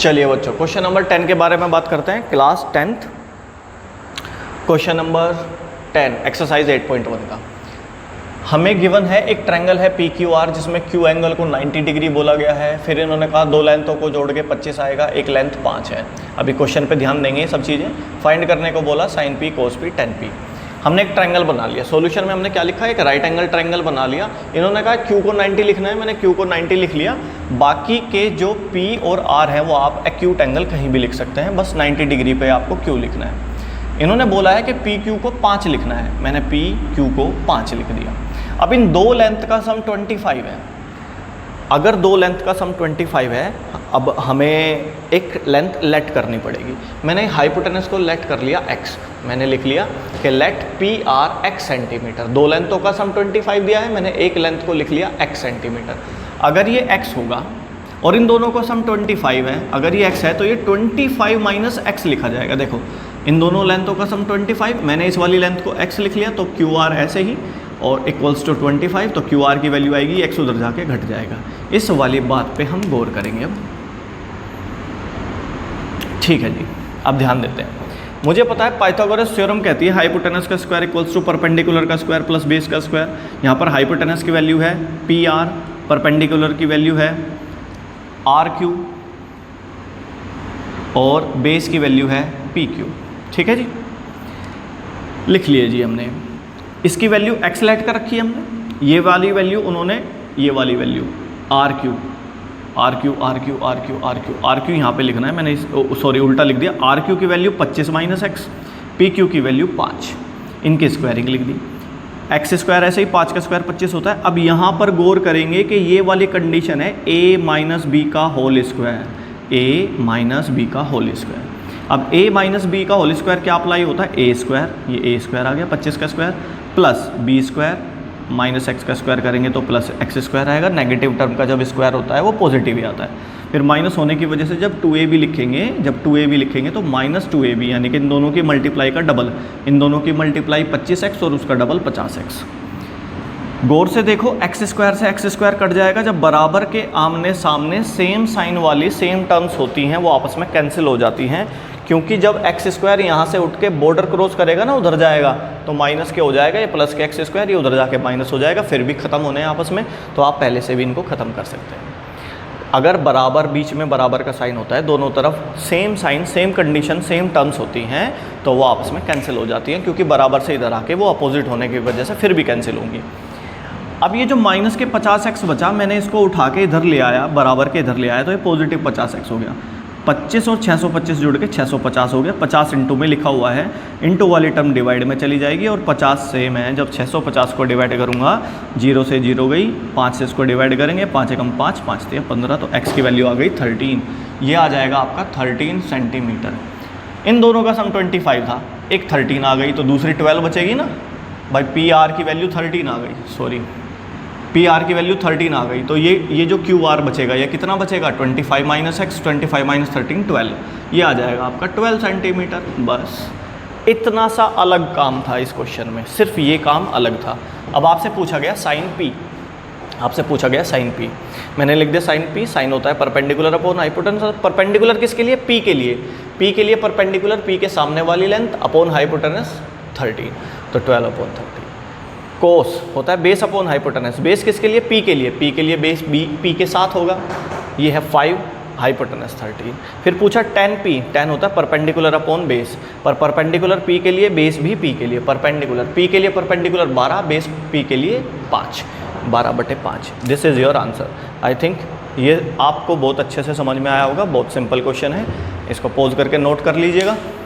चलिए बच्चों, question number 10 के बारे में बात करते हैं। Class 10th question number 10 exercise 8.1 का हमें गिवन है एक ट्रायंगल है पी क्यू आर, जिसमें क्यू एंगल को 90 डिग्री बोला गया है। फिर इन्होंने कहा दो लेंथों को जोड़ के 25 आएगा, एक लेंथ 5 है। अभी क्वेश्चन पे ध्यान देंगे, ये सब चीज़ें फाइंड करने को बोला, sign P cos P ten P. हमने एक ट्रायंगल बना लिया। सॉल्यूशन में हमने क्या लिखा है, एक राइट एंगल ट्रायंगल बना लिया। इन्होंने कहा क्यू को 90 लिखना है, मैंने क्यू को 90 लिख लिया। बाकी के जो पी और आर है वो आप एक्यूट एंगल कहीं भी लिख सकते हैं, बस 90 डिग्री पे आपको क्यू लिखना है। इन्होंने बोला है कि पी क्यू को 5 लिखना है, मैंने पी क्यू को 5 लिख दिया। अब इन दो लेंथ का सम 25 है। अगर दो लेंथ का सम 25 है, अब हमें एक लेंथ लेट करनी पड़ेगी। मैंने हाइपोटेनस को लेट कर लिया x, मैंने लिख लिया कि let P R x centimetre. दो लेंथों का सम 25 दिया है, मैंने एक लेंथ को लिख लिया x सेंटीमीटर। अगर ये x होगा और इन दोनों का सम 25 है, अगर ये x है तो ये 25 माइनस x लिखा जाएगा। देखो इन दोनों लेंथों का सम 25, मैंने इस वाली लेंथ को x लिख लिया, तो क्यू आर ऐसे ही और इक्वल्स टू 25, तो क्यू आर की वैल्यू आएगी, x उधर जाके घट जाएगा। इस वाली बात पे हम गौर करेंगे अब। ठीक है जी, अब ध्यान देते हैं। मुझे पता है पाइथागोरस थ्योरम कहती है हाइपोटेनस का स्क्वायर इक्वल्स टू परपेंडिकुलर का स्क्वायर प्लस बेस का स्क्वायर। यहाँ पर हाइपोटेनस की वैल्यू है पी आर, परपेंडिकुलर की वैल्यू है आर क्यू और बेस की वैल्यू है पी क्यू। ठीक है जी, लिख लिए जी हमने। इसकी वैल्यू एक्स लेट कर रखी है हमने, ये वाली वैल्यू उन्होंने, ये वाली value R Q R Q R Q R Q R Q R Q यहाँ पे लिखना है, मैंने सॉरी उल्टा लिख दिया। आर क्यू की value 25 minus X, P Q की वैल्यू 5, इनकी स्क्वायरिंग लिख दी। एक्स स्क्वायर ऐसे ही 5 का स्क्वायर 25 होता है। अब यहाँ पर गौर करेंगे कि ये वाली कंडीशन है a माइनस बी का whole square, a minus B का होल स्क्वायर। अब a माइनस बी का होल स्क्वायर क्या अप्लाई होता है, a स्क्वायर, ये a स्क्वायर आ गया 25 का square plus B square minus X का स्क्वायर करेंगे तो प्लस एक्स स्क्वायर आएगा। नेगेटिव टर्म का जब स्क्वायर होता है वो पॉजिटिव ही आता है। फिर माइनस होने की वजह से जब 2ab लिखेंगे, जब 2ab लिखेंगे तो माइनस 2ab, यानी कि इन दोनों की मल्टीप्लाई का डबल, इन दोनों की मल्टीप्लाई 25x और उसका डबल 50x। गौर से देखो, एक्स स्क्वायर से एक्स स्क्वायर कट जाएगा। जब बराबर के आमने सामने सेम साइन वाली सेम टर्म्स होती हैं वो आपस में कैंसिल हो जाती हैं, क्योंकि जब एक्स स्क्वायर यहाँ से उठ के बॉर्डर क्रॉस करेगा ना, उधर जाएगा तो माइनस के हो जाएगा, ये प्लस के एक्स स्क्वायर, ये उधर जाके माइनस हो जाएगा, फिर भी खत्म होने हैं आपस में, तो आप पहले से भी इनको ख़त्म कर सकते हैं। अगर बराबर बीच में बराबर का साइन होता है, दोनों तरफ same sign same condition same terms होती हैं, तो वो आपस में कैंसिल हो जाती हैं, क्योंकि बराबर से इधर आके वो अपोजिट होने की वजह से फिर भी कैंसिल होंगी। अब ये जो माइनस के 50x बचा, मैंने इसको उठा के इधर ले आया, बराबर के इधर ले आया, तो ये पॉजिटिव 50x हो गया। 25 और 625 जुड़ के 650 हो गया। 50 इंटू में लिखा हुआ है, इंटू वाली टर्म डिवाइड में चली जाएगी और 50 से मैं जब 650 को डिवाइड करूँगा, 0 से 0 गई, 5 से इसको डिवाइड करेंगे, 5 एकम 5, 5 से 15, तो x की वैल्यू आ गई 13। ये आ जाएगा आपका 13 सेंटीमीटर। इन दोनों का सम 25 था, एक 13 आ गई तो दूसरी 12 बचेगी ना भाई। पी आर की वैल्यू 13 आ गई, सॉरी पी आर की वैल्यू 13 आ गई, तो ये जो क्यू आर बचेगा ये कितना बचेगा, 25 माइनस एक्स, 25 माइनस 13 12, ये आ जाएगा आपका 12 सेंटीमीटर। बस इतना सा अलग काम था इस क्वेश्चन में, सिर्फ ये काम अलग था। अब आपसे पूछा गया साइन पी, आपसे पूछा गया साइन पी, मैंने लिख दिया साइन पी। साइन होता है परपेंडिकुलर अपॉन हाइपोटेनस। परपेंडिकुलर किसके लिए, पी के लिए, पी के लिए परपेंडिकुलर, पी के सामने वाली लेंथ अपॉन हाइपोटेनस 13, तो 12 अपॉन 13। कोस होता है बेस अपॉन हाइपोटेनस। बेस किसके लिए, पी के लिए, पी के लिए बेस बी पी के साथ होगा, ये है 5, हाइपोटेनस 13। फिर पूछा टेन पी, टेन होता है परपेंडिकुलर अपॉन बेस, पर परपेंडिकुलर पी के लिए, बेस भी पी के लिए, परपेंडिकुलर पी के लिए परपेंडिकुलर 12, बेस पी के लिए 5, 12/5। This is your answer. I think ये आपको बहुत अच्छे से समझ में आया होगा, बहुत सिंपल क्वेश्चन है, इसको पॉज करके नोट कर लीजिएगा।